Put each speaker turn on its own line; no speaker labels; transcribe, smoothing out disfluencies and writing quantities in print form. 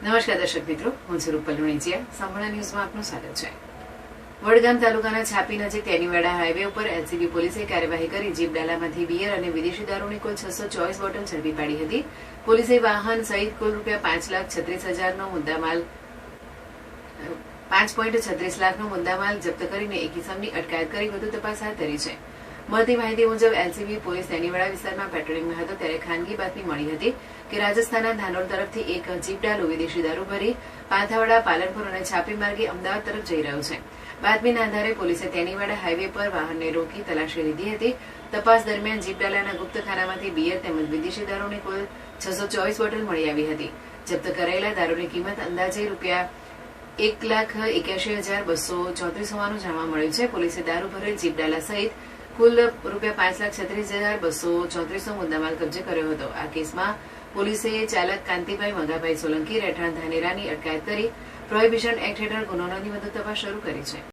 નમસ્કાર દર્શક મિત્રો, હું છું રૂપલ લુણીચિયા. સંપૂર્ણ ન્યૂઝમાં આપનું સ્વાગત છે. વડગામ તાલુકાના છાપી નજીક તેનીવાડા હાઈવે ઉપર એલસીબી પોલીસે કાર્યવાહી કરી જીપ ડાલામાંથી બિયર અને વિદેશી દારૂની કુલ 624 બોટલ ઝડપી પાડી હતી. પોલીસે વાહન સહિત કુલ ₹5,36,000નો મુદ્દામાલ 5.36 લાખનો મુદ્દામાલ જપ્ત કરીને એક ઇસમની અટકાયત કરી વધુ તપાસ હાથ ધરી છે. મળતી માહિતી મુજબ એલસીબી પોલીસ તેનીવાડા વિસ્તારમાં પેટ્રોલિંગમાં હતો ત્યારે ખાનગી બાતમી મળી હતી કે રાજસ્થાનના ધાનોર તરફથી એક જીપ ડાલો વિદેશી દારૂ ભરી પાંથાવાડા, પાલનપુર અને છાપી માર્ગે અમદાવાદ તરફ જઈ રહ્યો છે. બાતમીના આધારે પોલીસે તેનીવાડા હાઈવે પર વાહનને રોકી તલાશી લીધી હતી. તપાસ દરમિયાન જીપ ડાલાના ગુપ્તખાનામાંથી બિયર તેમજ વિદેશી દારૂની કુલ 624 બોટલ મળી આવી હતી. જપ્ત કરાયેલા દારૂની કિંમત અંદાજે ₹1,81,234 હોવાનું જાણવા મળ્યું છે. પોલીસે દારૂ ભરેલ જીપ ડાલા સહિત કુલ ₹5,36,234નો મુદ્દામાલ કબજે કર્યો હતો. આ કેસમાં પોલીસે ચાલક કાંતિભાઈ મગાભાઈ સોલંકી રહેઠાણ ધાનેરાની અટકાયત કરી પ્રોહિબિશન એક્ટ હેઠળ ગુનો નોંધી વધુ તપાસ શરૂ કરી છે.